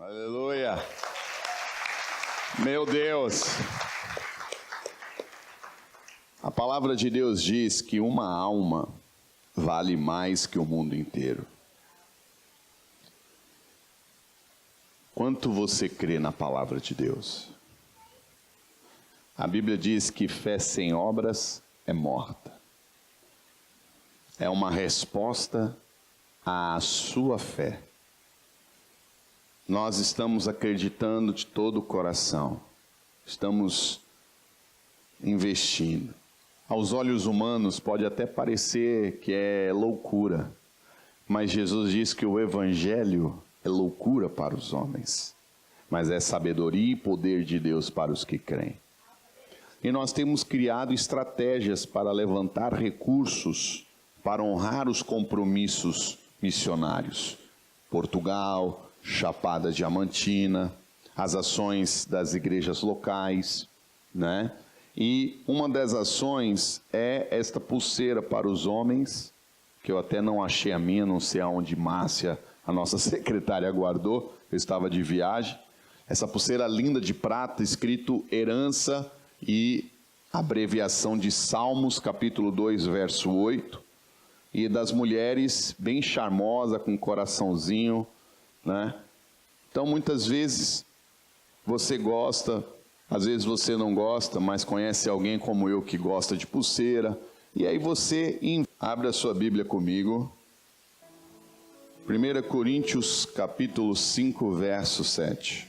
Aleluia! Meu Deus! A palavra de Deus diz que uma alma vale mais que o mundo inteiro. Quanto você crê na palavra de Deus? A Bíblia diz que fé sem obras é morta. É uma resposta à sua fé. Nós estamos acreditando de todo o coração. Estamos investindo. Aos olhos humanos pode até parecer que é loucura, mas Jesus diz que o Evangelho é loucura para os homens, mas é sabedoria e poder de Deus para os que creem. E nós temos criado estratégias para levantar recursos para honrar os compromissos missionários. Portugal, Chapada Diamantina, as ações das igrejas locais, né? E uma das ações é esta pulseira para os homens, que eu até não achei a minha, não sei aonde Márcia, a nossa secretária, guardou, eu estava de viagem. Essa pulseira linda de prata, escrito herança e abreviação de Salmos, capítulo 2, verso 8. E das mulheres, bem charmosa, com um coraçãozinho, né? Então, muitas vezes, você gosta, às vezes você não gosta, mas conhece alguém como eu que gosta de pulseira. E aí você abre a sua Bíblia comigo. 1 Coríntios, capítulo 5, verso 7.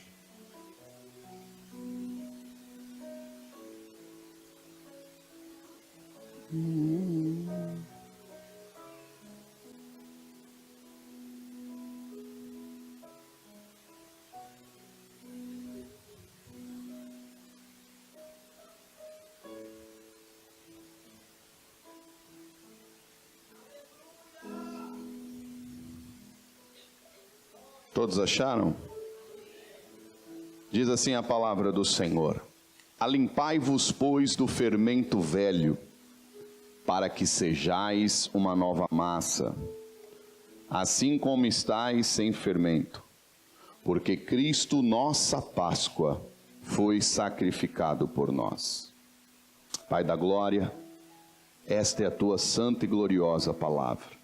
Todos acharam? Diz assim a palavra do Senhor: alimpai-vos, pois, do fermento velho, para que sejais uma nova massa, assim como estáis sem fermento, porque Cristo, nossa Páscoa, foi sacrificado por nós. Pai da glória, esta é a tua santa e gloriosa palavra.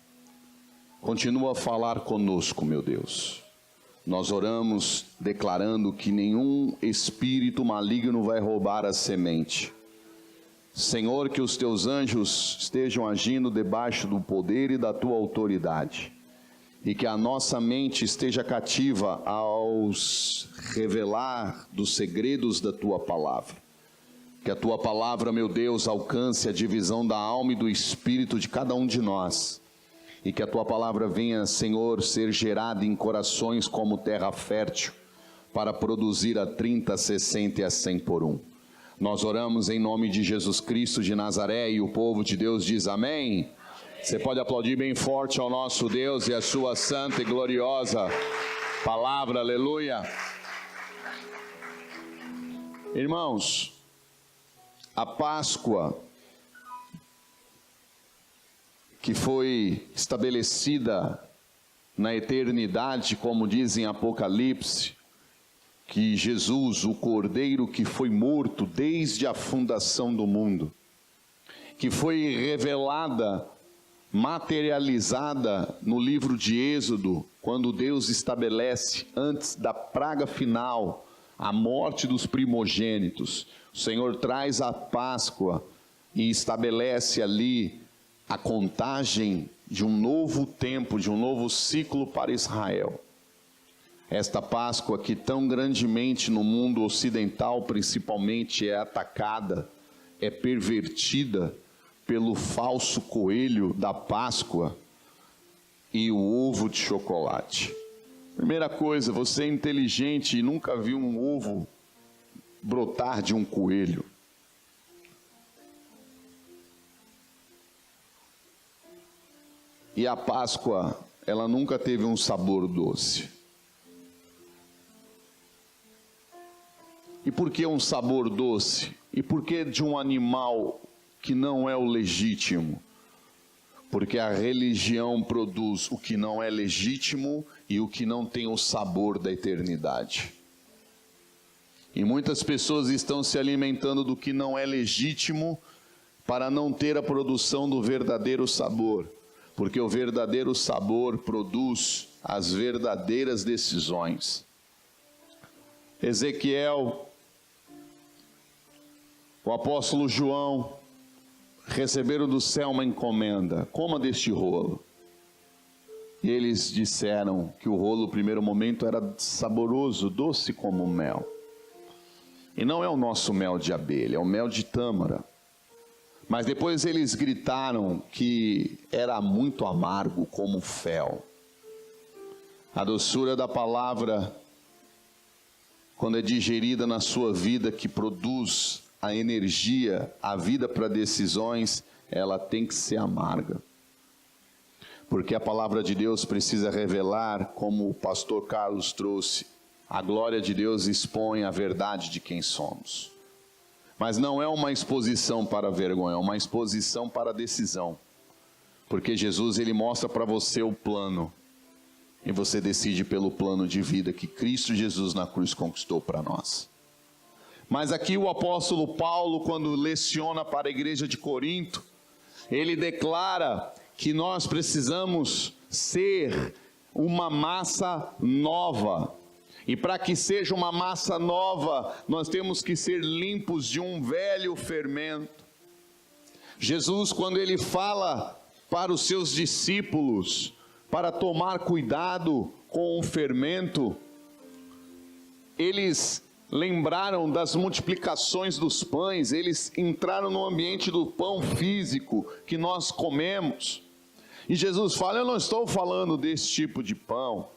Continua a falar conosco, meu Deus. Nós oramos declarando que nenhum espírito maligno vai roubar a semente. Senhor, que os teus anjos estejam agindo debaixo do poder e da tua autoridade. E que a nossa mente esteja cativa aos revelar dos segredos da tua palavra. Que a tua palavra, meu Deus, alcance a divisão da alma e do espírito de cada um de nós. E que a tua palavra venha, Senhor, ser gerada em corações como terra fértil, para produzir a 30, 60 e a 100 por um. Nós oramos em nome de Jesus Cristo de Nazaré e o povo de Deus diz amém. Você pode aplaudir bem forte ao nosso Deus e a sua santa e gloriosa palavra, aleluia. Irmãos, a Páscoa que foi estabelecida na eternidade, como diz em Apocalipse, que Jesus, o Cordeiro que foi morto desde a fundação do mundo, que foi revelada, materializada no livro de Êxodo, quando Deus estabelece, antes da praga final, a morte dos primogênitos. O Senhor traz a Páscoa e estabelece ali a contagem de um novo tempo, de um novo ciclo para Israel. Esta Páscoa que tão grandemente no mundo ocidental principalmente é atacada, é pervertida pelo falso coelho da Páscoa e o ovo de chocolate. Primeira coisa, você é inteligente e nunca viu um ovo brotar de um coelho. E a Páscoa, ela nunca teve um sabor doce. E por que um sabor doce? E por que de um animal que não é o legítimo? Porque a religião produz o que não é legítimo e o que não tem o sabor da eternidade. E muitas pessoas estão se alimentando do que não é legítimo para não ter a produção do verdadeiro sabor. Porque o verdadeiro sabor produz as verdadeiras decisões. Ezequiel, o apóstolo João, receberam do céu uma encomenda: coma deste rolo. E eles disseram que o rolo no primeiro momento era saboroso, doce como mel. E não é o nosso mel de abelha, é o mel de tâmara. Mas depois eles gritaram que era muito amargo como fel. A doçura da palavra, quando é digerida na sua vida, que produz a energia, a vida para decisões, ela tem que ser amarga. Porque a palavra de Deus precisa revelar, como o pastor Carlos trouxe, a glória de Deus expõe a verdade de quem somos. Mas não é uma exposição para a vergonha, é uma exposição para a decisão. Porque Jesus, ele mostra para você o plano. E você decide pelo plano de vida que Cristo Jesus na cruz conquistou para nós. Mas aqui o apóstolo Paulo, quando leciona para a igreja de Corinto, ele declara que nós precisamos ser uma massa nova. E para que seja uma massa nova, nós temos que ser limpos de um velho fermento. Jesus, quando ele fala para os seus discípulos, para tomar cuidado com o fermento, eles lembraram das multiplicações dos pães, eles entraram no ambiente do pão físico que nós comemos. E Jesus fala: eu não estou falando desse tipo de pão.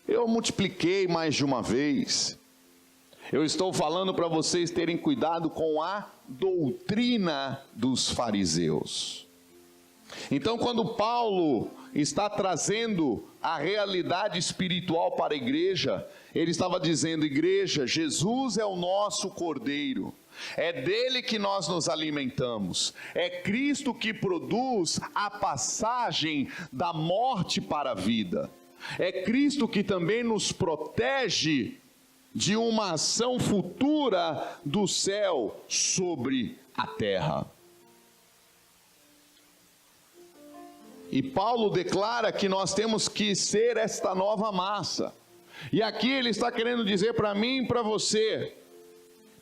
Eu multipliquei mais de uma vez. Eu estou falando para vocês terem cuidado com a doutrina dos fariseus. Então, quando Paulo está trazendo a realidade espiritual para a igreja, ele estava dizendo: igreja, Jesus é o nosso Cordeiro. É dele que nós nos alimentamos. É Cristo que produz a passagem da morte para a vida. É Cristo que também nos protege de uma ação futura do céu sobre a terra. E Paulo declara que nós temos que ser esta nova massa. E aqui ele está querendo dizer para mim e para você: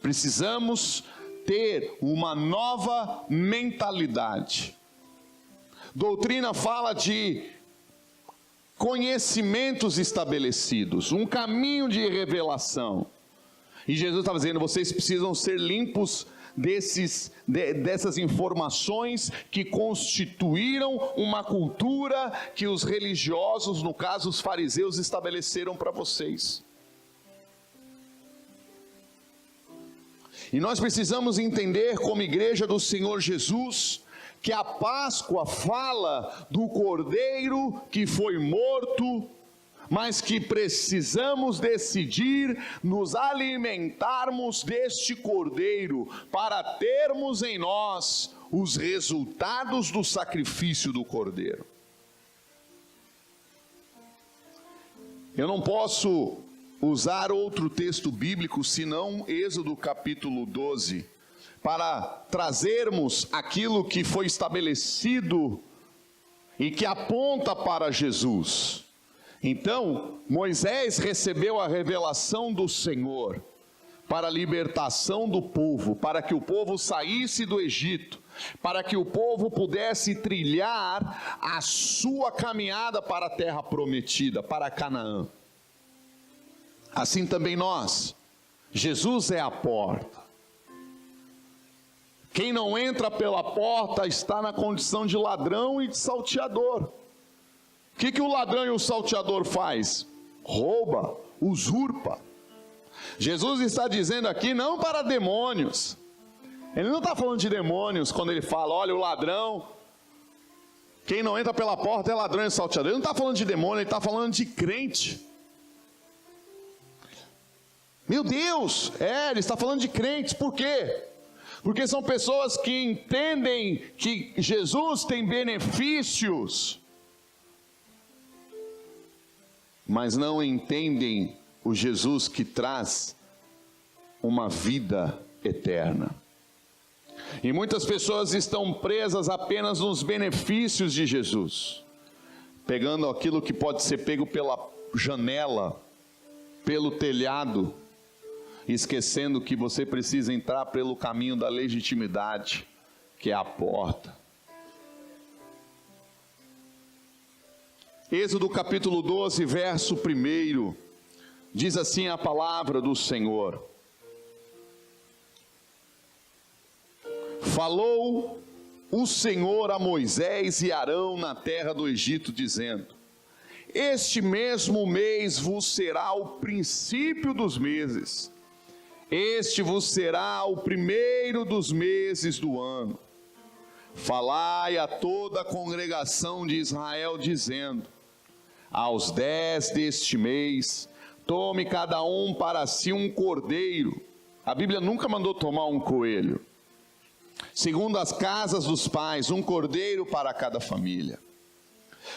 precisamos ter uma nova mentalidade. Doutrina fala de conhecimentos estabelecidos, um caminho de revelação. E Jesus estava dizendo: vocês precisam ser limpos dessas informações que constituíram uma cultura que os religiosos, no caso os fariseus, estabeleceram para vocês. E nós precisamos entender, como igreja do Senhor Jesus, que a Páscoa fala do Cordeiro que foi morto, mas que precisamos decidir nos alimentarmos deste Cordeiro, para termos em nós os resultados do sacrifício do Cordeiro. Eu não posso usar outro texto bíblico senão Êxodo capítulo 12, para trazermos aquilo que foi estabelecido e que aponta para Jesus. Então, Moisés recebeu a revelação do Senhor para a libertação do povo, para que o povo saísse do Egito, para que o povo pudesse trilhar a sua caminhada para a terra prometida, para Canaã. Assim também nós, Jesus é a porta. Quem não entra pela porta está na condição de ladrão e de salteador. O que o ladrão e o salteador faz? Rouba, usurpa. Jesus está dizendo aqui não para demônios. Ele não está falando de demônios quando ele fala: olha, o ladrão, quem não entra pela porta é ladrão e salteador. Ele não está falando de demônio, ele está falando de crente. Meu Deus, ele está falando de crentes. Por quê? Porque são pessoas que entendem que Jesus tem benefícios, mas não entendem o Jesus que traz uma vida eterna. E muitas pessoas estão presas apenas nos benefícios de Jesus, pegando aquilo que pode ser pego pela janela, pelo telhado, esquecendo que você precisa entrar pelo caminho da legitimidade, que é a porta. Êxodo capítulo 12, verso 1, diz assim a palavra do Senhor: falou o Senhor a Moisés e Arão na terra do Egito, dizendo: este mesmo mês vos será o princípio dos meses, este vos será o primeiro dos meses do ano. Falai a toda a congregação de Israel, dizendo: aos 10 deste mês, tome cada um para si um cordeiro. A Bíblia nunca mandou tomar um coelho. Segundo as casas dos pais, um cordeiro para cada família.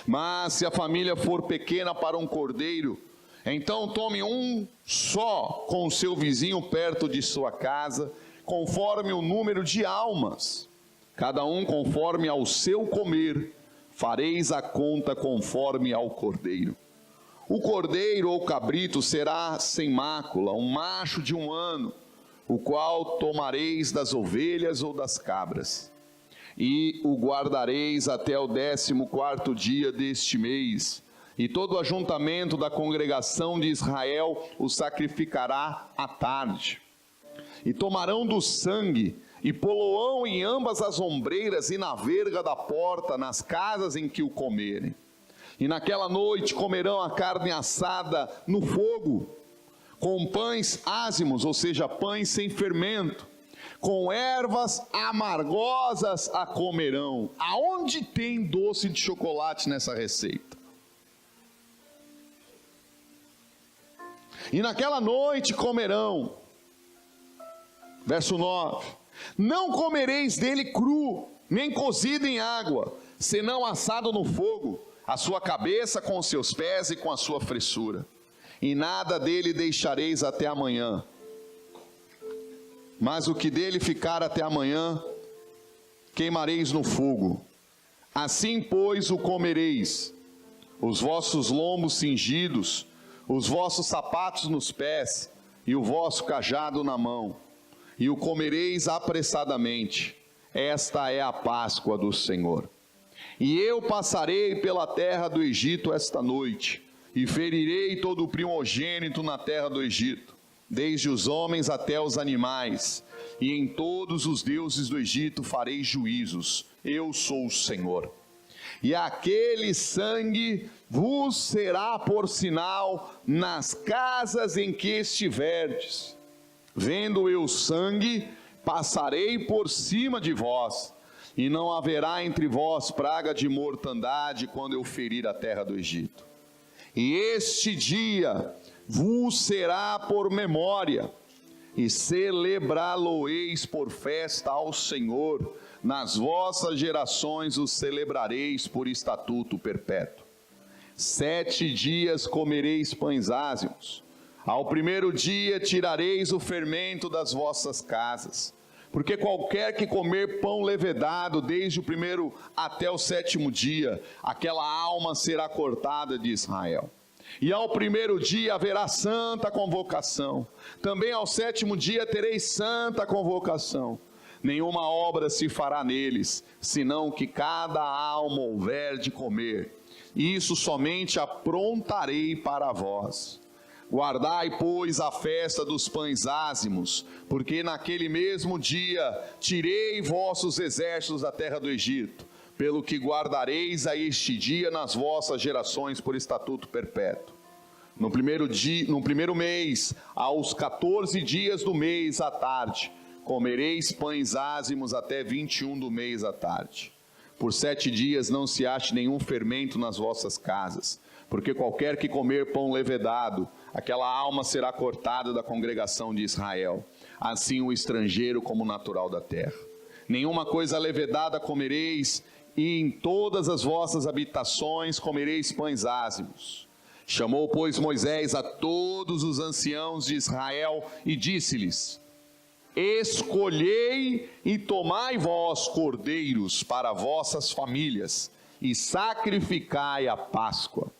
Mas se a família for pequena para um cordeiro, então tome um só com o seu vizinho perto de sua casa, conforme o número de almas, cada um conforme ao seu comer, fareis a conta conforme ao cordeiro. O cordeiro ou cabrito será sem mácula, um macho de 1 ano, o qual tomareis das ovelhas ou das cabras, e o guardareis até o 14º dia deste mês, e todo o ajuntamento da congregação de Israel o sacrificará à tarde. E tomarão do sangue, e poloão em ambas as ombreiras e na verga da porta, nas casas em que o comerem. E naquela noite comerão a carne assada no fogo, com pães ázimos, ou seja, pães sem fermento, com ervas amargosas a comerão. Aonde tem doce de chocolate nessa receita? E naquela noite comerão, verso 9, não comereis dele cru, nem cozido em água, senão assado no fogo, a sua cabeça com os seus pés e com a sua fressura. E nada dele deixareis até amanhã. Mas o que dele ficar até amanhã, queimareis no fogo. Assim, pois, o comereis, os vossos lombos cingidos, os vossos sapatos nos pés, e o vosso cajado na mão, e o comereis apressadamente. Esta é a Páscoa do Senhor. E eu passarei pela terra do Egito esta noite, e ferirei todo o primogênito na terra do Egito, desde os homens até os animais, e em todos os deuses do Egito farei juízos. Eu sou o Senhor. E aquele sangue vos será por sinal nas casas em que estiverdes. Vendo eu sangue, passarei por cima de vós, e não haverá entre vós praga de mortandade quando eu ferir a terra do Egito. E este dia vos será por memória, e celebrá-lo-eis por festa ao Senhor. Nas vossas gerações o celebrareis por estatuto perpétuo. 7 dias comereis pães ázimos. Ao primeiro dia tirareis o fermento das vossas casas, porque qualquer que comer pão levedado desde o primeiro até o 7º dia, aquela alma será cortada de Israel. E ao primeiro dia haverá santa convocação, também ao 7º dia tereis santa convocação. Nenhuma obra se fará neles, senão que cada alma houver de comer. Isso somente aprontarei para vós. Guardai, pois, a festa dos pães ázimos, porque naquele mesmo dia tirei vossos exércitos da terra do Egito, pelo que guardareis a este dia nas vossas gerações por estatuto perpétuo. No primeiro mês, aos 14 dias do mês à tarde, comereis pães ázimos até 21 do mês à tarde. Por 7 dias não se ache nenhum fermento nas vossas casas, porque qualquer que comer pão levedado, aquela alma será cortada da congregação de Israel, assim o estrangeiro como o natural da terra. Nenhuma coisa levedada comereis, e em todas as vossas habitações comereis pães ázimos. Chamou, pois, Moisés a todos os anciãos de Israel e disse-lhes: escolhei e tomai vós cordeiros para vossas famílias, e sacrificai a Páscoa.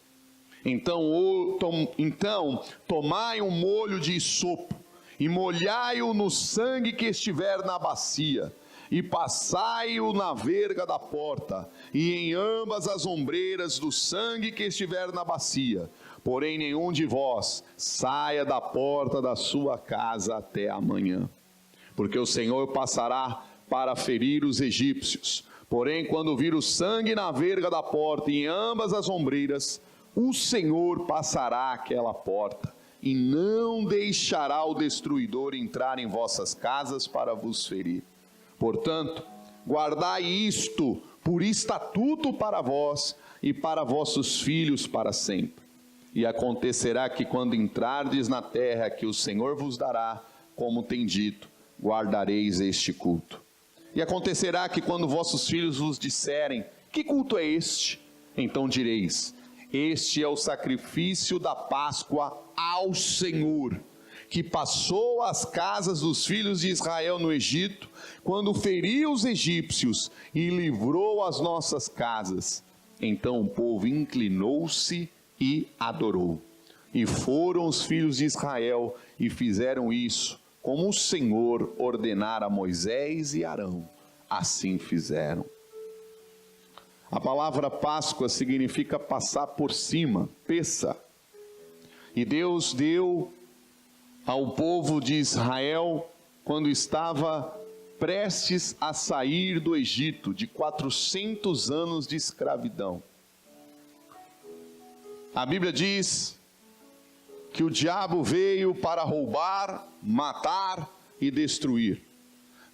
Então tomai um molho de isopo, e molhai-o no sangue que estiver na bacia, e passai-o na verga da porta, e em ambas as ombreiras do sangue que estiver na bacia. Porém nenhum de vós saia da porta da sua casa até amanhã. Porque o Senhor passará para ferir os egípcios. Porém, quando vir o sangue na verga da porta e em ambas as ombreiras, o Senhor passará aquela porta, e não deixará o destruidor entrar em vossas casas para vos ferir. Portanto, guardai isto por estatuto para vós e para vossos filhos para sempre. E acontecerá que quando entrardes na terra que o Senhor vos dará, como tem dito, guardareis este culto. E acontecerá que quando vossos filhos vos disserem: que culto é este? Então direis: este é o sacrifício da Páscoa ao Senhor, que passou às casas dos filhos de Israel no Egito, quando feriu os egípcios e livrou as nossas casas. Então o povo inclinou-se e adorou. E foram os filhos de Israel e fizeram isso, como o Senhor ordenara a Moisés e Arão, assim fizeram. A palavra Páscoa significa passar por cima, peça. E Deus deu ao povo de Israel, quando estava prestes a sair do Egito, de 400 anos de escravidão. A Bíblia diz que o diabo veio para roubar, matar e destruir.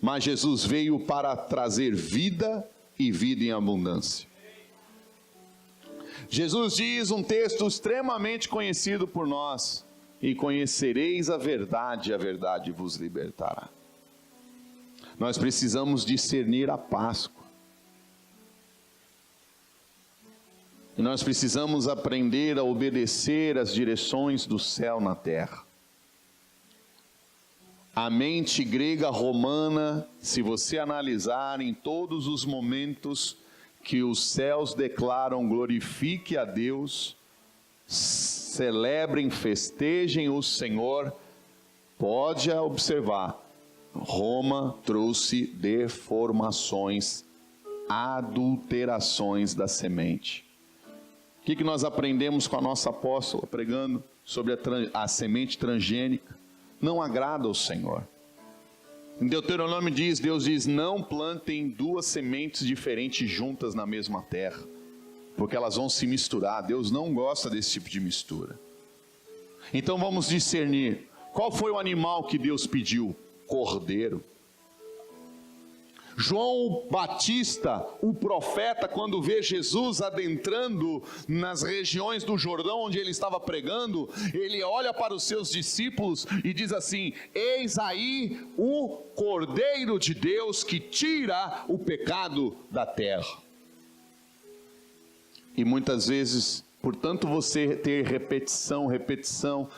Mas Jesus veio para trazer vida e vida em abundância. Jesus diz um texto extremamente conhecido por nós: e conhecereis a verdade vos libertará. Nós precisamos discernir a Páscoa. E nós precisamos aprender a obedecer às direções do céu na terra. A mente grega romana, se você analisar em todos os momentos que os céus declaram glorifique a Deus, celebrem, festejem o Senhor, pode observar, Roma trouxe deformações, adulterações da semente. O que nós aprendemos com a nossa apóstola pregando sobre a semente transgênica? Não agrada ao Senhor. Em Deuteronômio Deus diz: não plantem duas sementes diferentes juntas na mesma terra, porque elas vão se misturar. Deus não gosta desse tipo de mistura. Então vamos discernir, qual foi o animal que Deus pediu? Cordeiro. João Batista, o profeta, quando vê Jesus adentrando nas regiões do Jordão onde ele estava pregando, ele olha para os seus discípulos e diz assim: eis aí o Cordeiro de Deus que tira o pecado da terra. E muitas vezes, portanto, você ter repetição,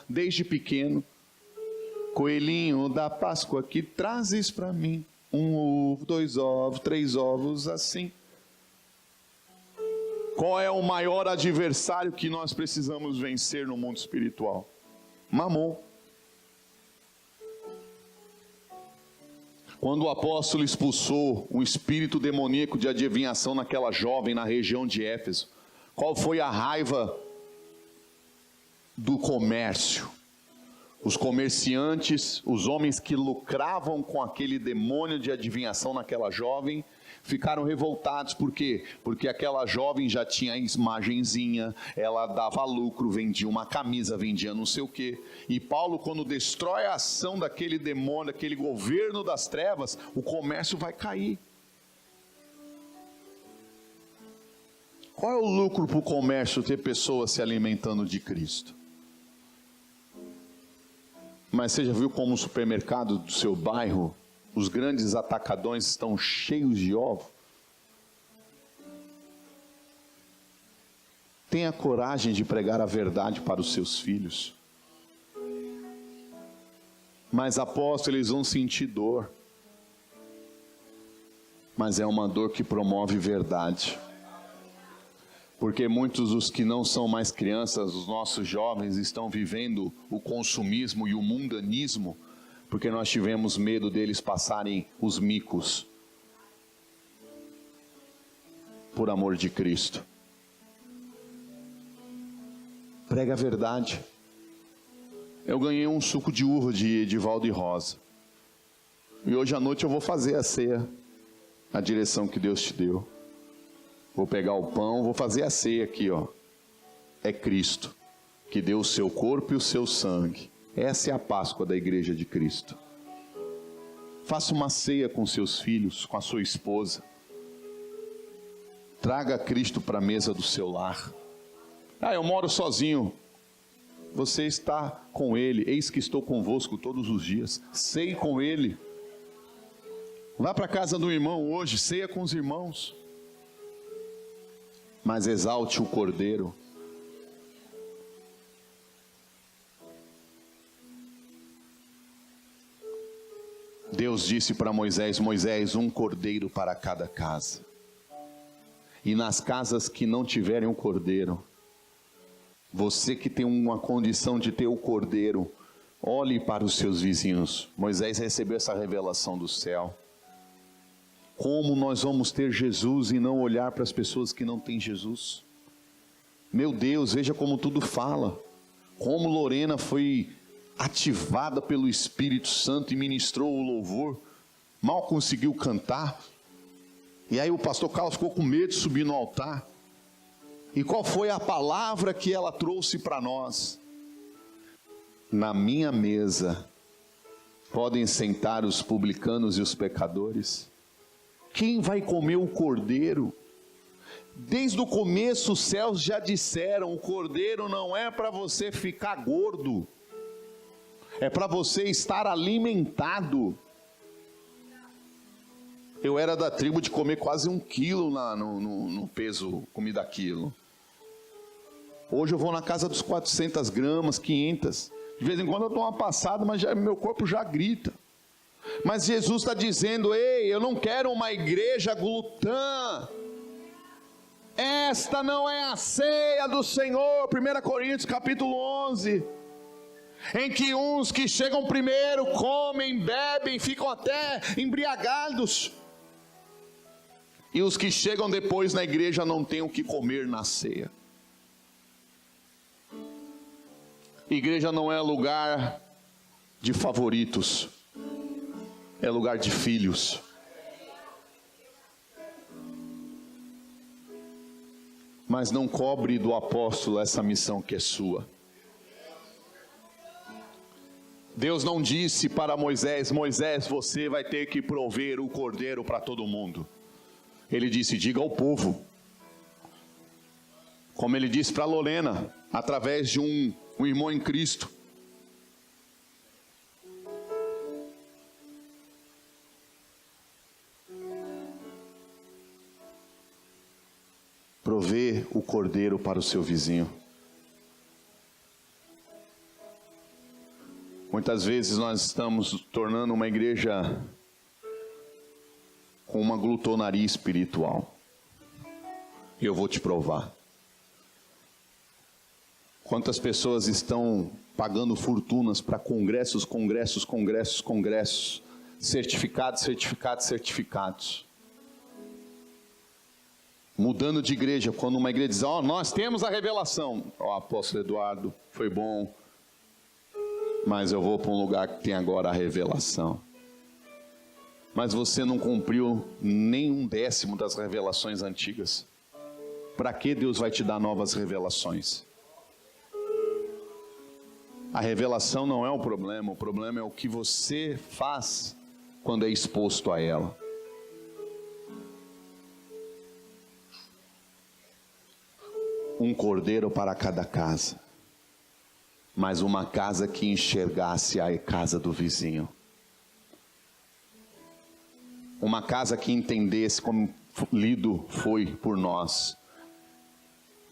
desde pequeno: coelhinho da Páscoa, que trazes para mim 1 ovo, 2 ovos, 3 ovos, assim. Qual é o maior adversário que nós precisamos vencer no mundo espiritual? Mamon. Quando o apóstolo expulsou um espírito demoníaco de adivinhação naquela jovem na região de Éfeso, qual foi a raiva do comércio? Os comerciantes, os homens que lucravam com aquele demônio de adivinhação naquela jovem, ficaram revoltados. Por quê? Porque aquela jovem já tinha imagenzinha, ela dava lucro, vendia uma camisa, vendia não sei o quê. E Paulo, quando destrói a ação daquele demônio, daquele governo das trevas, o comércio vai cair. Qual é o lucro para o comércio ter pessoas se alimentando de Cristo? Mas você já viu como o supermercado do seu bairro, os grandes atacadões estão cheios de ovo? Tenha coragem de pregar a verdade para os seus filhos. Mas apóstolo, eles vão sentir dor. Mas é uma dor que promove verdade. Porque muitos dos que não são mais crianças, os nossos jovens, estão vivendo o consumismo e o mundanismo, porque nós tivemos medo deles passarem os micos. Por amor de Cristo. Prega a verdade. Eu ganhei um suco de uva de Edivaldo e Rosa. E hoje à noite eu vou fazer a ceia. A direção que Deus te deu. Vou pegar o pão, vou fazer a ceia aqui, ó. É Cristo, que deu o seu corpo e o seu sangue. Essa é a Páscoa da Igreja de Cristo. Faça uma ceia com seus filhos, com a sua esposa. Traga Cristo para a mesa do seu lar. Ah, eu moro sozinho. Você está com Ele. Eis que estou convosco todos os dias. Ceie com Ele. Vá para a casa do irmão hoje, ceia com os irmãos. Mas exalte o Cordeiro. Deus disse para Moisés: Moisés, um cordeiro para cada casa. E nas casas que não tiverem o cordeiro, você que tem uma condição de ter o cordeiro, olhe para os seus vizinhos. Moisés recebeu essa revelação do céu. Como nós vamos ter Jesus e não olhar para as pessoas que não têm Jesus? Meu Deus, veja como tudo fala. Como Lorena foi ativada pelo Espírito Santo e ministrou o louvor. Mal conseguiu cantar. E aí o pastor Carlos ficou com medo de subir no altar. E qual foi a palavra que ela trouxe para nós? Na minha mesa podem sentar os publicanos e os pecadores. Quem vai comer o cordeiro? Desde o começo os céus já disseram: o cordeiro não é para você ficar gordo, é para você estar alimentado. Eu era da tribo de comer quase 1 quilo no peso comida quilo. Hoje eu vou na casa dos 400 gramas, 500. De vez em quando eu dou uma passada, mas meu corpo já grita. Mas Jesus está dizendo: ei, eu não quero uma igreja glutã. Esta não é a ceia do Senhor. 1 Coríntios capítulo 11. Em que uns que chegam primeiro comem, bebem, ficam até embriagados. E os que chegam depois na igreja não têm o que comer na ceia. Igreja não é lugar de favoritos. É lugar de filhos. Mas não cobre do apóstolo essa missão que é sua. Deus não disse para Moisés: Moisés, você vai ter que prover o cordeiro para todo mundo. Ele disse: diga ao povo. Como ele disse para Lorena, através de um irmão em Cristo. Prover o cordeiro para o seu vizinho. Muitas vezes nós estamos tornando uma igreja com uma glutonaria espiritual. E eu vou te provar. Quantas pessoas estão pagando fortunas para congressos, certificados. Mudando de igreja, quando uma igreja diz: nós temos a revelação. Apóstolo Eduardo, foi bom, mas eu vou para um lugar que tem agora a revelação. Mas você não cumpriu nem 1/10 das revelações antigas. Para que Deus vai te dar novas revelações? A revelação não é o problema é o que você faz quando é exposto a ela. Um cordeiro para cada casa. mas uma casa que enxergasse a casa do vizinho. Uma casa que entendesse, como lido foi por nós.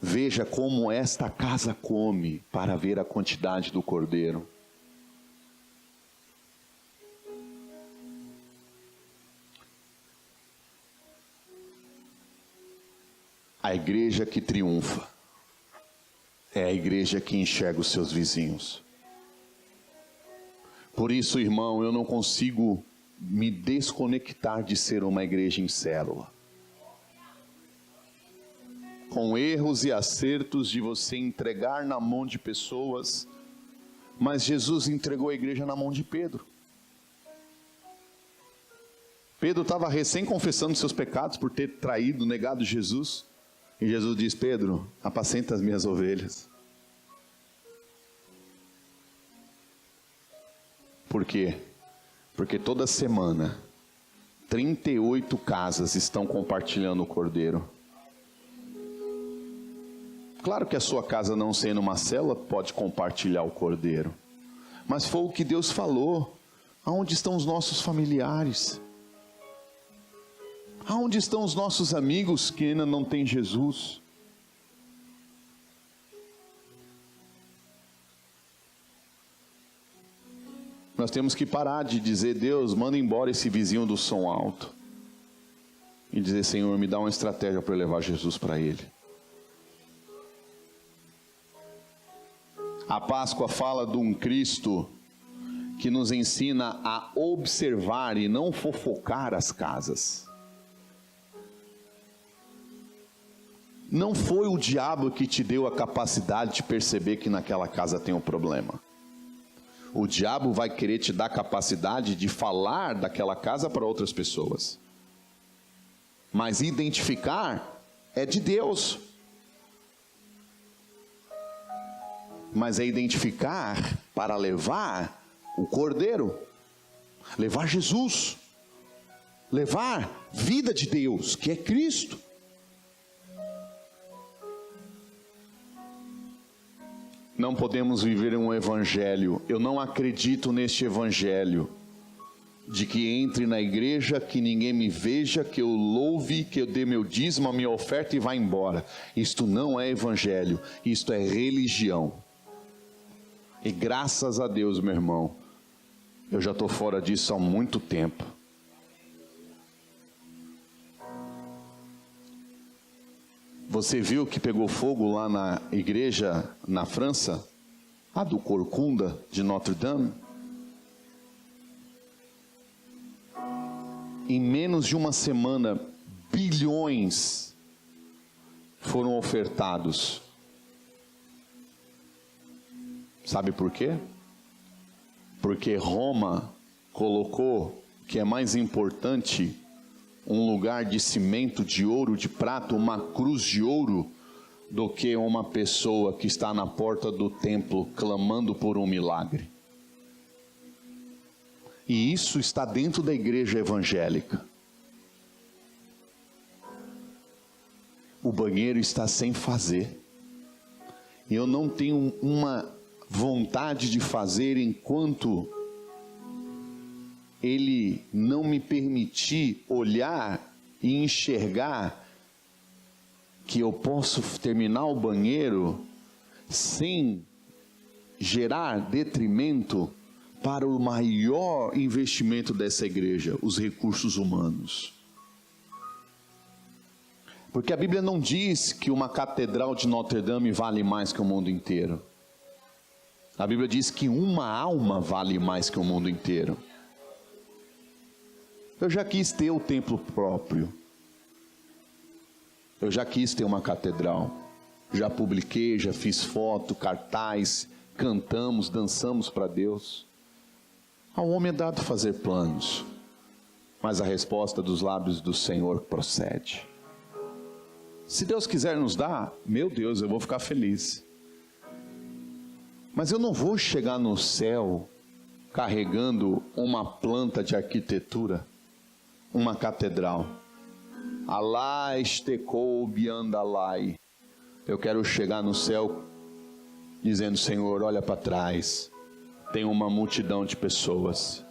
Veja como esta casa come para ver a quantidade do cordeiro. A igreja que triunfa é a igreja que enxerga os seus vizinhos. Por isso, irmão, eu não consigo me desconectar de ser uma igreja em célula. Com erros e acertos de você entregar na mão de pessoas, mas Jesus entregou a igreja na mão de Pedro. Pedro estava recém confessando seus pecados por ter traído, negado Jesus. E Jesus diz: Pedro, apacenta as minhas ovelhas. Por quê? Porque toda semana 38 casas estão compartilhando o cordeiro. Claro que a sua casa, não sendo uma célula, pode compartilhar o cordeiro. Mas foi o que Deus falou. Aonde estão os nossos familiares? Aonde estão os nossos amigos que ainda não têm Jesus? Nós temos que parar de dizer: Deus, manda embora esse vizinho do som alto. E dizer: Senhor, me dá uma estratégia para levar Jesus para ele. A Páscoa fala de um Cristo que nos ensina a observar e não fofocar as casas. Não foi o diabo que te deu a capacidade de perceber que naquela casa tem um problema. O diabo vai querer te dar a capacidade de falar daquela casa para outras pessoas. Mas identificar é de Deus. Mas é identificar para levar o cordeiro, levar Jesus, levar vida de Deus, que é Cristo. Não podemos viver um evangelho, eu não acredito neste evangelho, de que entre na igreja, que ninguém me veja, que eu louve, que eu dê meu dízimo, a minha oferta e vá embora. Isto não é evangelho, isto é religião. E graças a Deus, meu irmão, eu já estou fora disso há muito tempo. Você viu que pegou fogo lá na igreja na França? A do Corcunda de Notre Dame? Em menos de uma semana, bilhões foram ofertados. Sabe por quê? Porque Roma colocou que é mais importante um lugar de cimento, de ouro, de prata, uma cruz de ouro, do que uma pessoa que está na porta do templo clamando por um milagre. E isso está dentro da igreja evangélica. O banheiro está sem fazer. E eu não tenho uma vontade de fazer enquanto ele não me permitir olhar e enxergar que eu posso terminar o banheiro sem gerar detrimento para o maior investimento dessa igreja, os recursos humanos. Porque a Bíblia não diz que uma catedral de Notre Dame vale mais que o mundo inteiro. A Bíblia diz que uma alma vale mais que o mundo inteiro. Eu já quis ter o templo próprio. Eu já quis ter uma catedral. Já publiquei, já fiz foto, cartaz, cantamos, dançamos para Deus. Ao homem é dado fazer planos, mas a resposta dos lábios do Senhor procede. Se Deus quiser nos dar, meu Deus, eu vou ficar feliz. Mas eu não vou chegar no céu carregando uma planta de arquitetura, uma catedral. Alá estecou biandalai. Eu quero chegar no céu dizendo: Senhor, olha para trás, tem uma multidão de pessoas,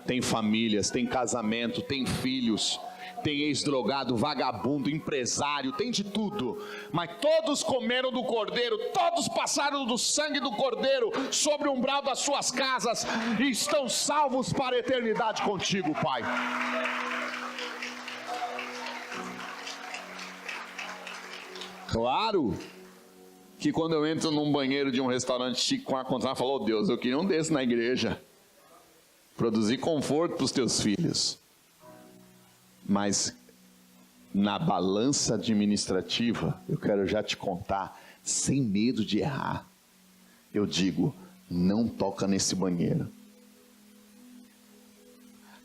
tem famílias, tem casamento, tem filhos, tem ex-drogado, vagabundo, empresário, tem de tudo, mas todos comeram do Cordeiro, todos passaram do sangue do Cordeiro sobre o umbral das suas casas e estão salvos para a eternidade contigo, Pai. Claro que quando eu entro num banheiro de um restaurante chique com ar-condicionado, eu falo: oh Deus, eu queria um desse na igreja, produzir conforto para os teus filhos. Mas na balança administrativa, eu quero já te contar, sem medo de errar, eu digo: não toca nesse banheiro,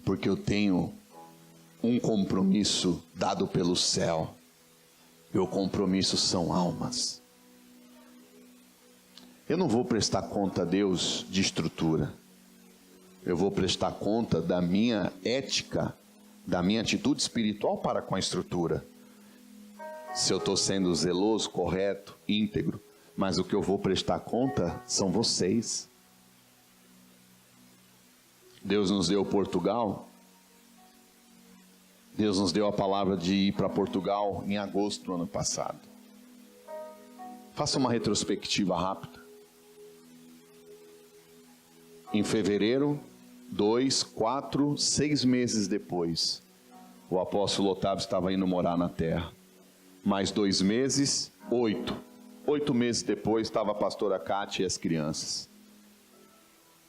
porque eu tenho um compromisso dado pelo céu. Meu compromisso são almas. Eu não vou prestar conta a Deus de estrutura, eu vou prestar conta da minha ética, da minha atitude espiritual para com a estrutura. Se eu estou sendo zeloso, correto, íntegro, mas o que eu vou prestar conta são vocês. Deus nos deu Portugal, Deus nos deu a palavra de ir para Portugal em agosto do ano passado. Faça uma retrospectiva rápida. Em fevereiro, 2, 4, 6 meses depois, o apóstolo Otávio estava indo morar na terra. Mais 2 meses, 8. 8 meses depois estava a pastora Cátia e as crianças.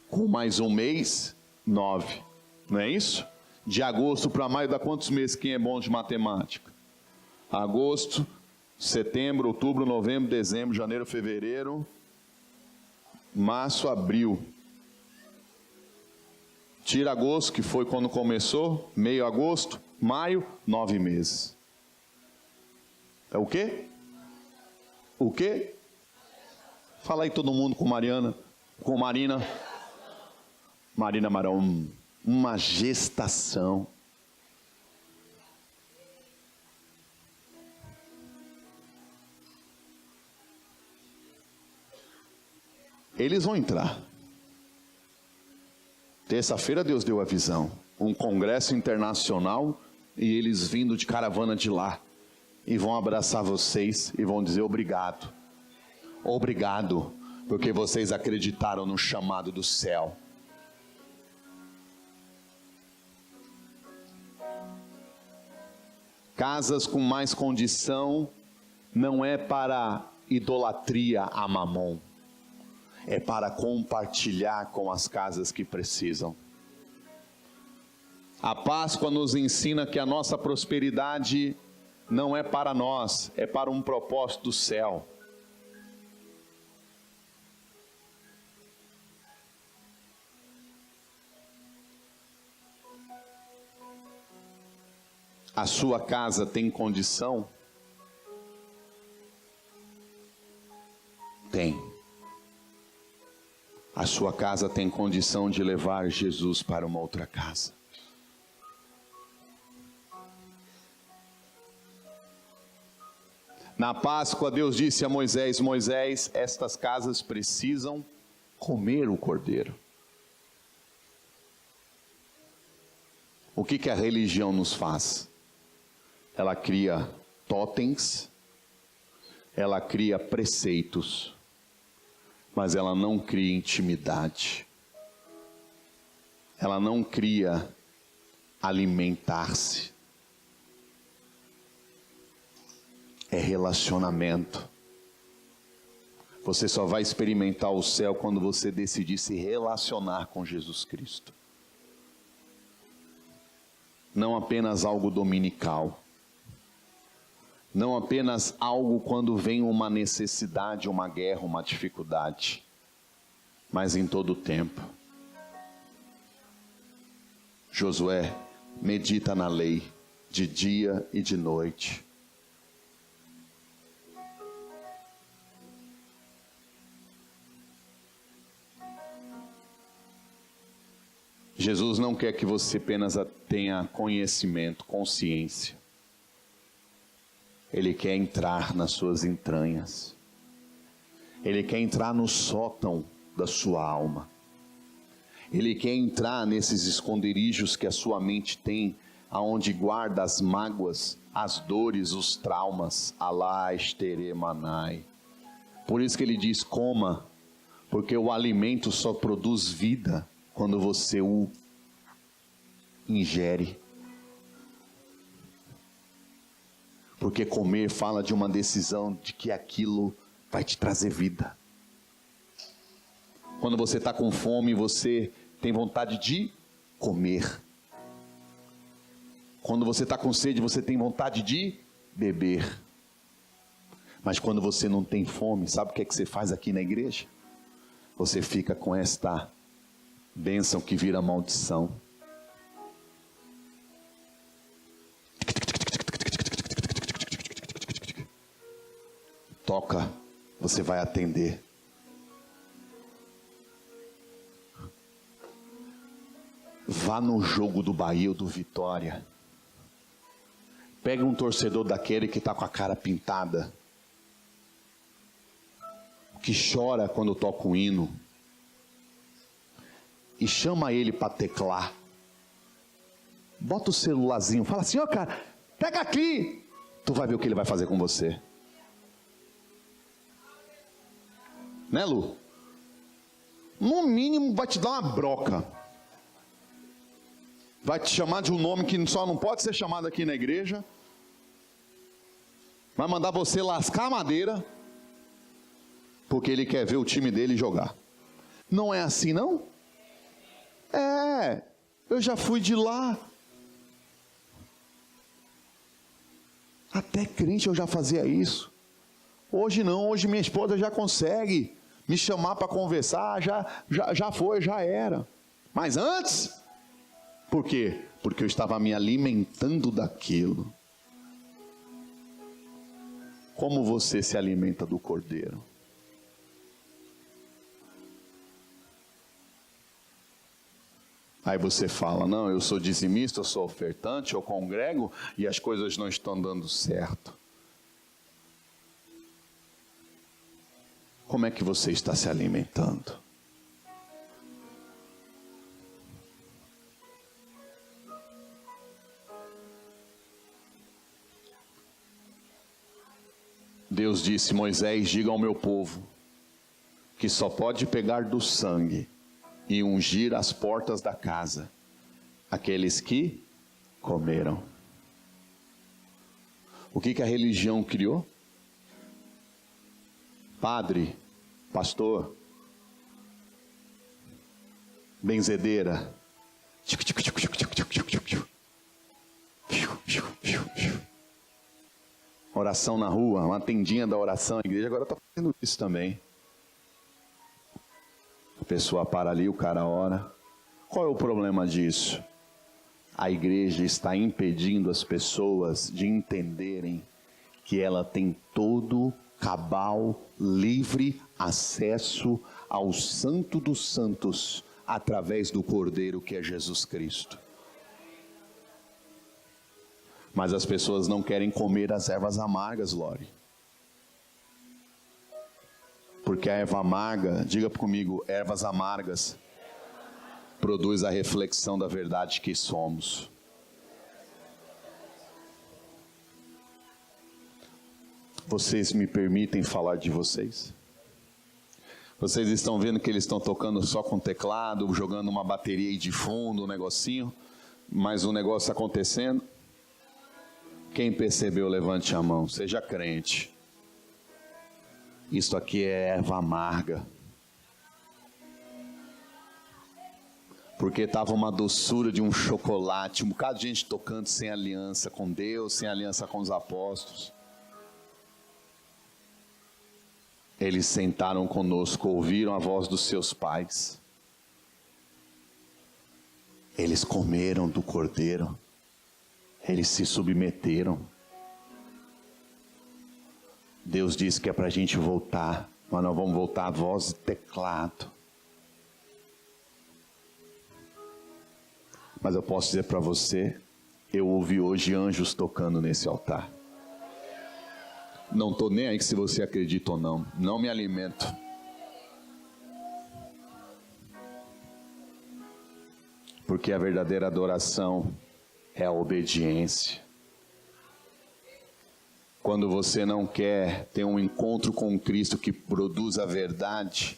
Com mais um mês, 9. Não é isso? De agosto para maio dá quantos meses? Quem é bom de matemática? Agosto, setembro, outubro, novembro, dezembro, janeiro, fevereiro, março, abril. Tira agosto, que foi quando começou, meio agosto, maio, 9 meses. É o quê? O quê? Fala aí todo mundo com Mariana, com Marina. Marina Marão, uma gestação. Eles vão entrar. Terça-feira Deus deu a visão, um congresso internacional, e eles vindo de caravana de lá, e vão abraçar vocês, e vão dizer: obrigado, obrigado, porque vocês acreditaram no chamado do céu. Casas com mais condição, não é para idolatria a mamon, é para compartilhar com as casas que precisam. A Páscoa nos ensina que a nossa prosperidade não é para nós, é para um propósito do céu. A sua casa tem condição? Tem. A sua casa tem condição de levar Jesus para uma outra casa. Na Páscoa, Deus disse a Moisés: Moisés, estas casas precisam comer o Cordeiro. O que a religião nos faz? Ela cria totens, ela cria preceitos, mas ela não cria intimidade. Ela não cria alimentar-se. É relacionamento. Você só vai experimentar o céu quando você decidir se relacionar com Jesus Cristo. Não apenas algo dominical. Não apenas algo quando vem uma necessidade, uma guerra, uma dificuldade, mas em todo o tempo. Josué, medita na lei, de dia e de noite. Jesus não quer que você apenas tenha conhecimento, consciência. Ele quer entrar nas suas entranhas. Ele quer entrar no sótão da sua alma. Ele quer entrar nesses esconderijos que a sua mente tem, aonde guarda as mágoas, as dores, os traumas. Alá esteremanai. Por isso que ele diz: coma, porque o alimento só produz vida quando você o ingere. Porque comer fala de uma decisão de que aquilo vai te trazer vida. Quando você está com fome, você tem vontade de comer. Quando você está com sede, você tem vontade de beber. Mas quando você não tem fome, sabe o que é que você faz aqui na igreja? Você fica com esta bênção que vira maldição. Toca, você vai atender. Vá no jogo do Bahia ou do Vitória. Pega um torcedor daquele que está com a cara pintada, que chora quando toca o hino, e chama ele para teclar. Bota o celularzinho, fala assim: ó, cara, pega aqui. Tu vai ver o que ele vai fazer com você. Né, Lu? No mínimo vai te dar uma broca. Vai te chamar de um nome que só não pode ser chamado aqui na igreja. Vai mandar você lascar a madeira, porque ele quer ver o time dele jogar. Não é assim, não? É, eu já fui de lá. Até crente eu já fazia isso. Hoje não, hoje minha esposa já consegue me chamar para conversar, já foi, já era. Mas antes, por quê? Porque eu estava me alimentando daquilo. Como você se alimenta do Cordeiro? Aí você fala: não, eu sou dizimista, eu sou ofertante, eu congrego e as coisas não estão dando certo. Como é que você está se alimentando? Deus disse: Moisés, diga ao meu povo que só pode pegar do sangue e ungir as portas da casa aqueles que comeram. O que a religião criou? Padre, pastor, benzedeira, oração na rua, uma tendinha da oração. A igreja agora está fazendo isso também. A pessoa para ali, o cara ora. Qual é o problema disso? A igreja está impedindo as pessoas de entenderem que ela tem todo cabal, livre acesso ao Santo dos Santos através do Cordeiro que é Jesus Cristo. Mas as pessoas não querem comer as ervas amargas, Lore. Porque a erva amarga, diga comigo, ervas amargas, produz a reflexão da verdade que somos. Vocês me permitem falar de vocês? Vocês estão vendo que eles estão tocando só com teclado, jogando uma bateria aí de fundo, um negocinho, mas o negócio acontecendo? Quem percebeu, levante a mão, seja crente. Isso aqui é erva amarga. Porque estava uma doçura de um chocolate, um bocado de gente tocando sem aliança com Deus, sem aliança com os apóstolos. Eles sentaram conosco, ouviram a voz dos seus pais. Eles comeram do Cordeiro. Eles se submeteram. Deus disse que é para a gente voltar, mas nós vamos voltar à voz de teclado. Mas eu posso dizer para você, eu ouvi hoje anjos tocando nesse altar. Não estou nem aí se você acredita ou não. Não me alimento. Porque a verdadeira adoração é a obediência. Quando você não quer ter um encontro com Cristo que produz a verdade,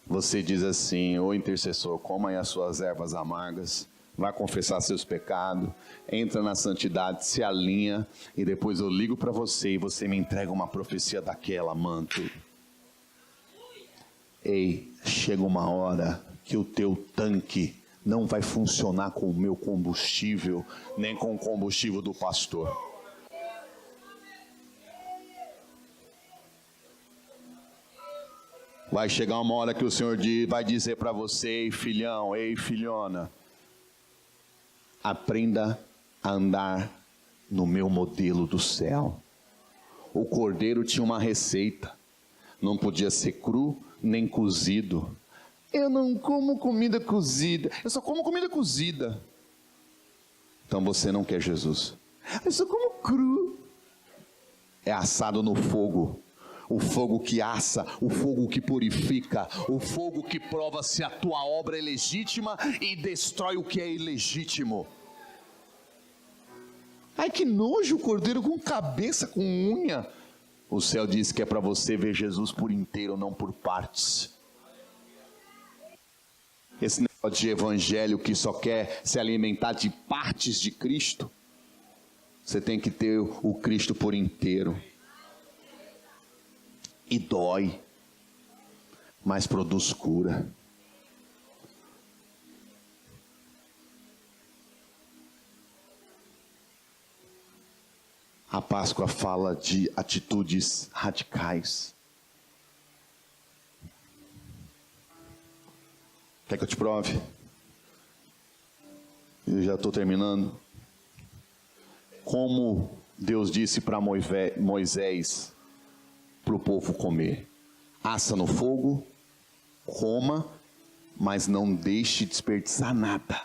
você diz assim: ô intercessor, coma aí as suas ervas amargas, vai confessar seus pecados, entra na santidade, se alinha, e depois eu ligo para você e você me entrega uma profecia daquela, manto. Ei, chega uma hora que o teu tanque não vai funcionar com o meu combustível, nem com o combustível do pastor. Vai chegar uma hora que o Senhor vai dizer para você: ei filhão, ei filhona, aprenda a andar no meu modelo do céu. O cordeiro tinha uma receita, não podia ser cru nem cozido. Eu não como comida cozida, eu só como comida cozida. Então você não quer Jesus. Eu só como cru. É assado no fogo. O fogo que assa, o fogo que purifica, o fogo que prova se a tua obra é legítima e destrói o que é ilegítimo. Ai, que nojo, o cordeiro com cabeça, com unha. O céu diz que é para você ver Jesus por inteiro, não por partes. Esse negócio de evangelho que só quer se alimentar de partes de Cristo, você tem que ter o Cristo por inteiro. E dói, mas produz cura. A Páscoa fala de atitudes radicais. Quer que eu te prove? Eu já estou terminando. Como Deus disse para Moisés, para o povo comer: assa no fogo, coma, mas não deixe desperdiçar nada.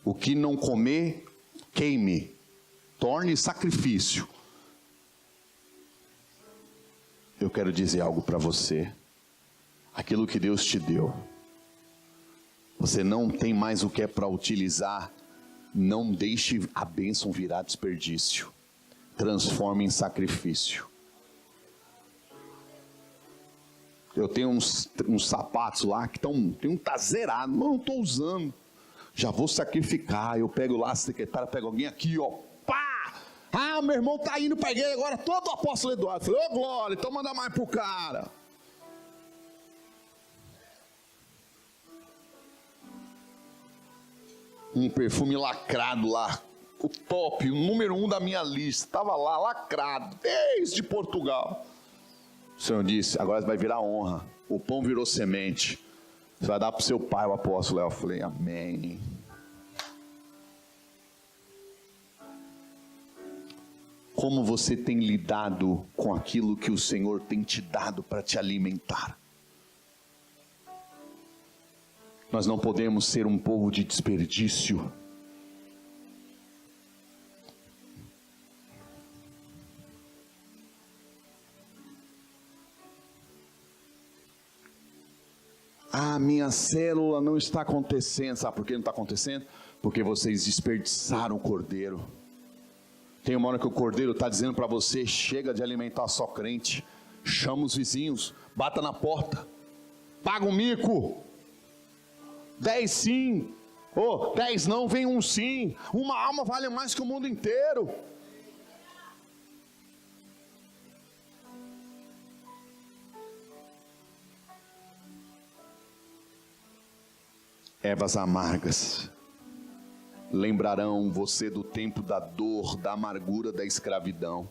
O que não comer, queime, torne sacrifício. Eu quero dizer algo para você. Aquilo que Deus te deu, você não tem mais o que é para utilizar. Não deixe a bênção virar desperdício. Transforme em sacrifício. Eu tenho uns sapatos lá que tem um tá zerado, mas eu não estou usando. Já vou sacrificar. Eu pego lá, a secretária pega alguém aqui, ó. Pá! Ah, meu irmão está indo para a igreja agora, todo o apóstolo Eduardo. Eu falei: ô glória, então manda mais pro cara. Um perfume lacrado lá, o top, o número 1 da minha lista, estava lá, lacrado, desde Portugal. O Senhor disse: agora vai virar honra, o pão virou semente, você vai dar para o seu pai, o apóstolo. Eu falei: amém. Como você tem lidado com aquilo que o Senhor tem te dado para te alimentar? Nós não podemos ser um povo de desperdício. Ah, minha célula não está acontecendo. Sabe por que não está acontecendo? Porque vocês desperdiçaram o cordeiro. Tem uma hora que o cordeiro está dizendo para você: chega de alimentar só crente. Chama os vizinhos, bata na porta, paga um mico. 10 sim, 10 não, vem um sim. Uma alma vale mais que o mundo inteiro. Ervas amargas lembrarão você do tempo da dor, da amargura, da escravidão.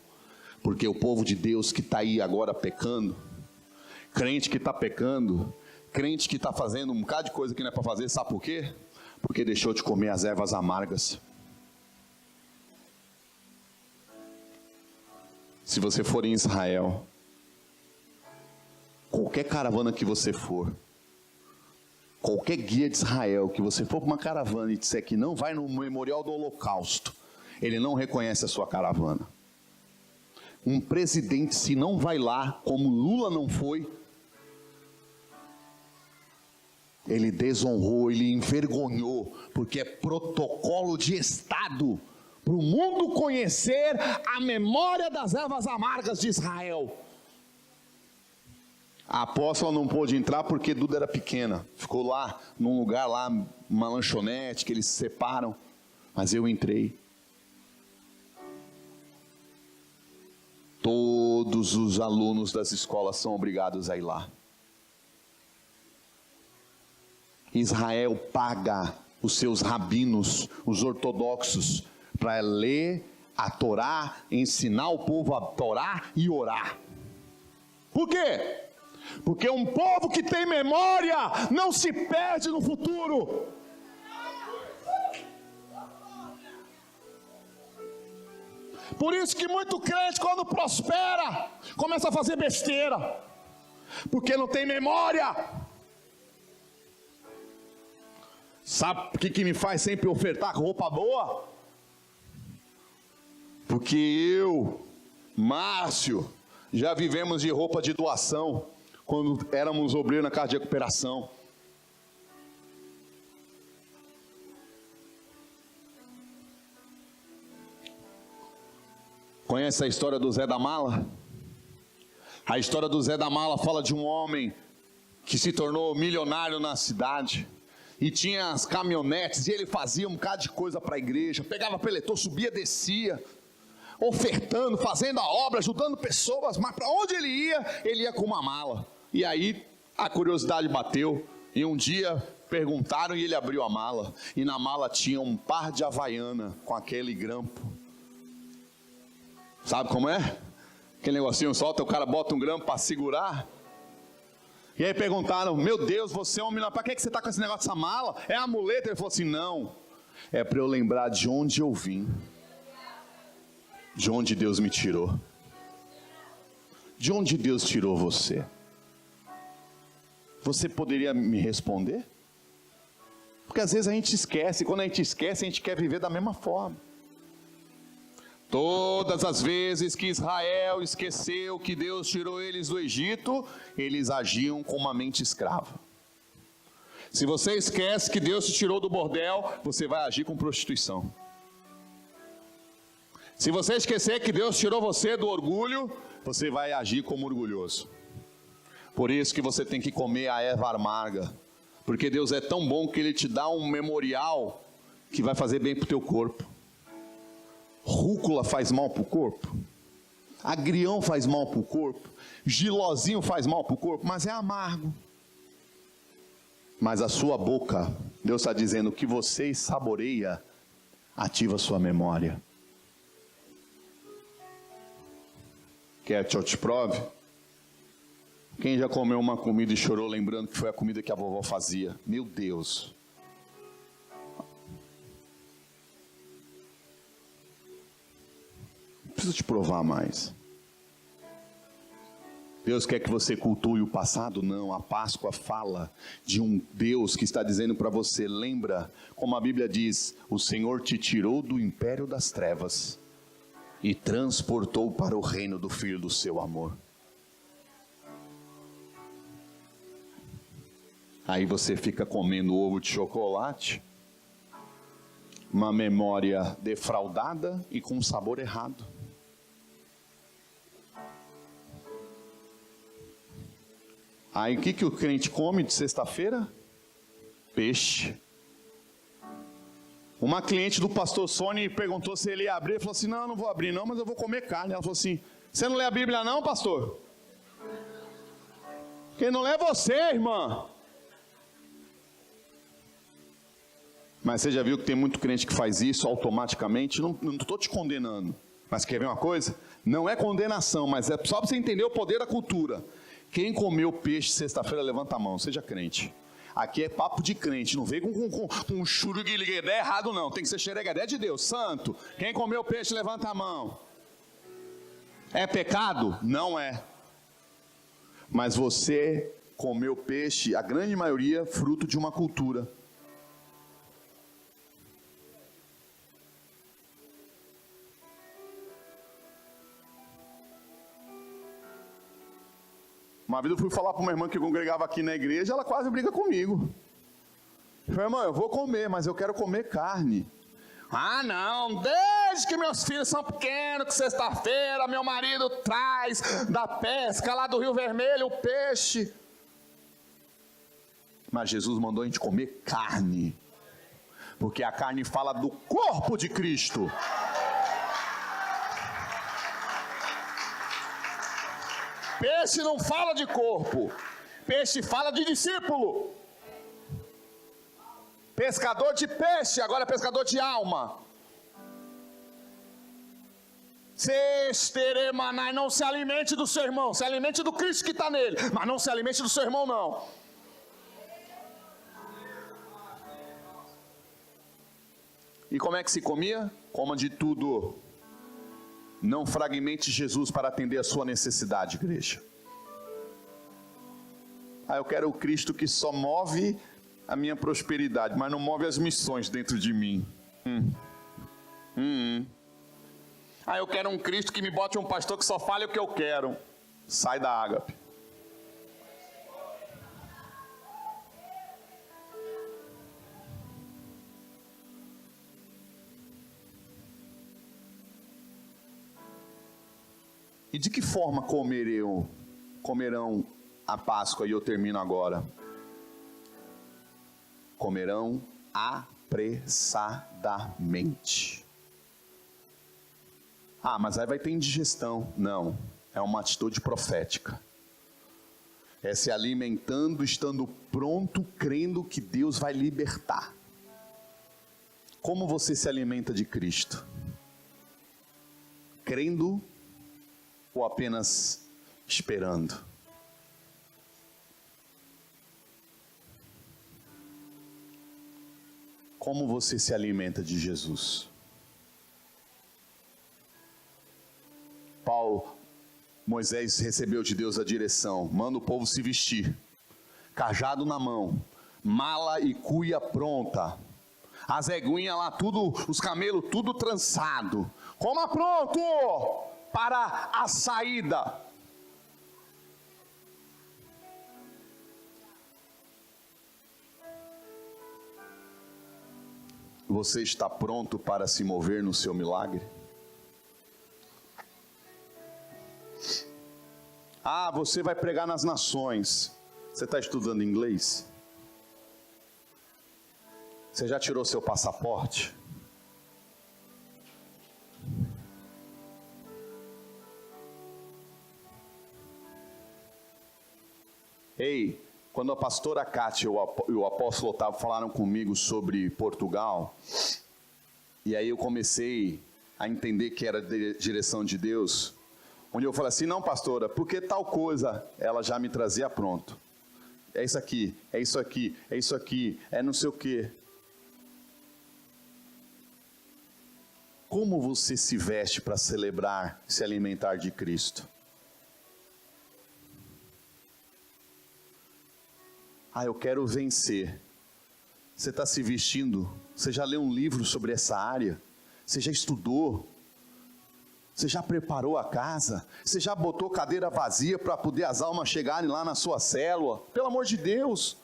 Porque o povo de Deus que está aí agora pecando, crente que está pecando, crente que está fazendo um bocado de coisa que não é para fazer, sabe por quê? Porque deixou de comer as ervas amargas. Se você for em Israel, qualquer caravana que você for, qualquer guia de Israel que você for para uma caravana e disser que não vai no memorial do Holocausto, ele não reconhece a sua caravana. Um presidente, se não vai lá, como Lula não foi, ele desonrou, ele envergonhou, porque é protocolo de Estado, para o mundo conhecer a memória das ervas amargas de Israel. A apóstola não pôde entrar porque Duda era pequena, ficou lá, num lugar lá, uma lanchonete, que eles se separam, mas eu entrei. Todos os alunos das escolas são obrigados a ir lá. Israel paga os seus rabinos, os ortodoxos, para ler a Torá, ensinar o povo a Torá e orar. Por quê? Porque um povo que tem memória não se perde no futuro. Por isso que muito crente, quando prospera, começa a fazer besteira, porque não tem memória. Sabe o que me faz sempre ofertar roupa boa? Porque eu, Márcio, já vivemos de roupa de doação, quando éramos obreiros na casa de recuperação. Conhece a história do Zé da Mala? A história do Zé da Mala fala de um homem que se tornou milionário na cidade, e tinha as caminhonetes, e ele fazia um bocado de coisa para a igreja, pegava peletô, subia, descia, ofertando, fazendo a obra, ajudando pessoas, mas para onde ele ia com uma mala. E aí a curiosidade bateu, e um dia perguntaram e ele abriu a mala, e na mala tinha um par de havaiana com aquele grampo. Sabe como é? Aquele negocinho solta, o cara bota um grampo para segurar. E aí perguntaram, meu Deus, você é um menino, para que você está com esse negócio dessa mala? É amuleto? Ele falou assim, não, é para eu lembrar de onde eu vim, de onde Deus me tirou. De onde Deus tirou você? Você poderia me responder? Porque às vezes a gente esquece, e quando a gente esquece, a gente quer viver da mesma forma. Todas as vezes que Israel esqueceu que Deus tirou eles do Egito, eles agiam com uma mente escrava. Se você esquece que Deus te tirou do bordel, você vai agir com prostituição. Se você esquecer que Deus tirou você do orgulho, você vai agir como orgulhoso. Por isso que você tem que comer a erva amarga, porque Deus é tão bom que Ele te dá um memorial que vai fazer bem para o teu corpo. Rúcula faz mal para o corpo, agrião faz mal para o corpo, gilozinho faz mal para o corpo, mas é amargo. Mas a sua boca, Deus está dizendo que você saboreia, ativa a sua memória. Quer que eu te prove? Quem já comeu uma comida e chorou lembrando que foi a comida que a vovó fazia? Meu Deus! Preciso te provar mais. Deus quer que você cultue o passado? Não, a Páscoa fala de um Deus que está dizendo para você, lembra, como a Bíblia diz, o Senhor te tirou do império das trevas e transportou para o reino do Filho do seu amor. Aí você fica comendo ovo de chocolate, uma memória defraudada e com sabor errado. Aí o que o crente come de sexta-feira? Peixe. Uma cliente do pastor Sônia perguntou se ele ia abrir. Ele falou assim, não, eu não vou abrir não, mas eu vou comer carne. Ela falou assim, você não lê a Bíblia não, pastor? Quem não lê é você, irmã. Mas você já viu que tem muito crente que faz isso automaticamente? Não estou te condenando. Mas quer ver uma coisa? Não é condenação, mas é só para você entender o poder da cultura. Quem comeu peixe sexta-feira, levanta a mão, seja crente. Aqui é papo de crente, não vem com churuguiliguedé errado não, tem que ser xereguedé de Deus, santo. Quem comeu peixe, levanta a mão. É pecado? Não é. Mas você comeu peixe, a grande maioria, fruto de uma cultura. Uma vez eu fui falar para uma irmã que congregava aqui na igreja, ela quase briga comigo. Eu falei, irmã, eu vou comer, mas eu quero comer carne. Ah, não, desde que meus filhos são pequenos, que sexta-feira meu marido traz da pesca lá do Rio Vermelho o peixe. Mas Jesus mandou a gente comer carne, porque a carne fala do corpo de Cristo. Peixe não fala de corpo, peixe fala de discípulo. Pescador de peixe, agora é pescador de alma. Sesteremanai, não se alimente do seu irmão, se alimente do Cristo que está nele, mas não se alimente do seu irmão não. E como é que se comia? Coma de tudo. Não fragmente Jesus para atender a sua necessidade, igreja. Eu quero o Cristo que só move a minha prosperidade, mas não move as missões dentro de mim. Eu quero um Cristo que me bote um pastor que só fale o que eu quero. Sai da ágape. E de que forma comerão a Páscoa? E eu termino agora. Comerão apressadamente. Mas aí vai ter indigestão. Não, é uma atitude profética. É se alimentando, estando pronto, crendo que Deus vai libertar. Como você se alimenta de Cristo? Crendo ou apenas esperando? Como você se alimenta de Jesus? Moisés recebeu de Deus a direção: manda o povo se vestir, cajado na mão, mala e cuia pronta, as eguinhas lá, tudo, os camelos tudo trançado, coma pronto para a saída. Você está pronto para se mover no seu milagre? Você vai pregar nas nações. Você está estudando inglês? Você já tirou seu passaporte? Ei, quando a pastora Cátia e o apóstolo Otávio falaram comigo sobre Portugal, e aí eu comecei a entender que era direção de Deus, onde eu falei assim, não pastora, porque tal coisa, ela já me trazia pronto. É isso aqui, é isso aqui, é isso aqui, é não sei o quê. Como você se veste para celebrar, se alimentar de Cristo? Eu quero vencer. Você está se vestindo? Você já leu um livro sobre essa área? Você já estudou? Você já preparou a casa? Você já botou cadeira vazia para poder as almas chegarem lá na sua célula? Pelo amor de Deus!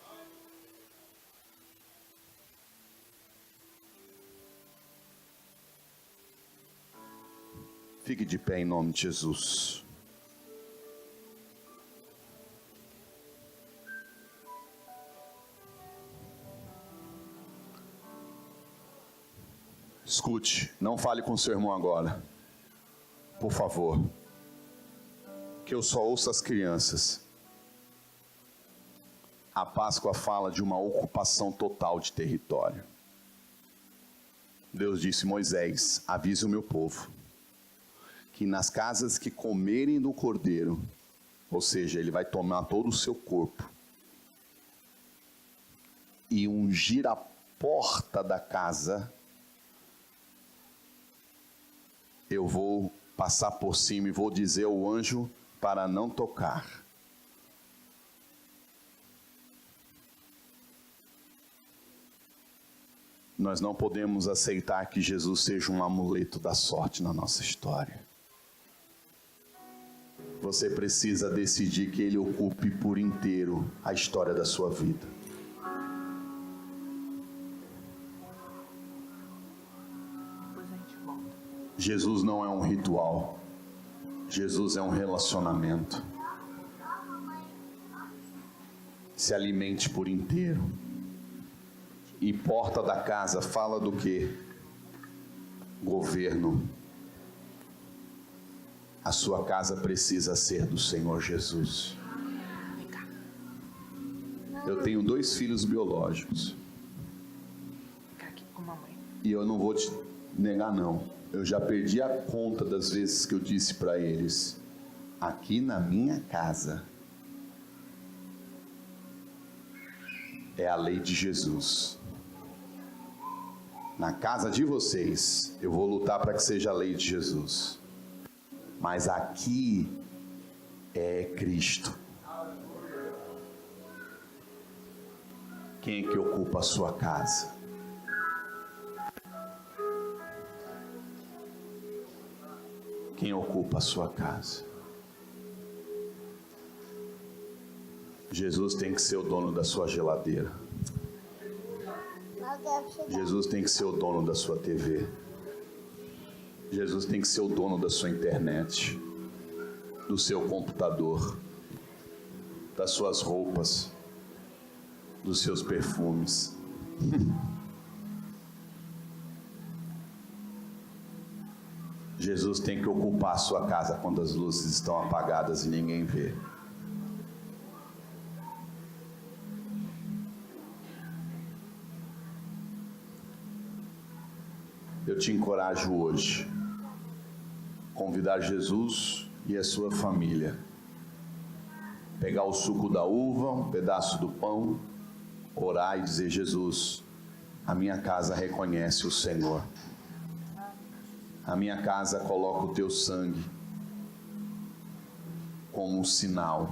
Fique de pé em nome de Jesus. Escute, não fale com seu irmão agora. Por favor, que eu só ouça as crianças. A Páscoa fala de uma ocupação total de território. Deus disse: Moisés, avise o meu povo, que nas casas que comerem do cordeiro, ou seja, ele vai tomar todo o seu corpo, e ungir a porta da casa, eu vou passar por cima e vou dizer ao anjo para não tocar. Nós não podemos aceitar que Jesus seja um amuleto da sorte na nossa história. Você precisa decidir que Ele ocupe por inteiro a história da sua vida. Jesus não é um ritual. Jesus é um relacionamento. Se alimente por inteiro. E porta da casa fala do quê? Governo. A sua casa precisa ser do Senhor Jesus. Eu tenho 2 filhos biológicos. E eu não vou te negar, não. Eu já perdi a conta das vezes que eu disse para eles: aqui na minha casa é a lei de Jesus. Na casa de vocês, eu vou lutar para que seja a lei de Jesus. Mas aqui é Cristo. Quem é que ocupa a sua casa? Quem ocupa a sua casa? Jesus tem que ser o dono da sua geladeira. Jesus tem que ser o dono da sua TV. Jesus tem que ser o dono da sua internet, do seu computador, das suas roupas, dos seus perfumes. Jesus tem que ocupar a sua casa quando as luzes estão apagadas e ninguém vê. Eu te encorajo hoje, convidar Jesus e a sua família, pegar o suco da uva, um pedaço do pão, orar e dizer: Jesus, a minha casa reconhece o Senhor, a minha casa coloca o teu sangue como um sinal,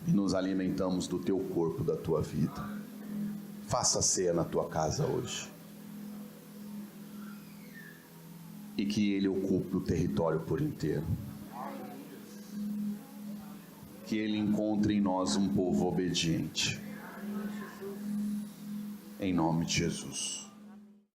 e nos alimentamos do teu corpo, da tua vida. Faça a ceia na tua casa hoje. E que Ele ocupe o território por inteiro. Que Ele encontre em nós um povo obediente. Em nome de Jesus.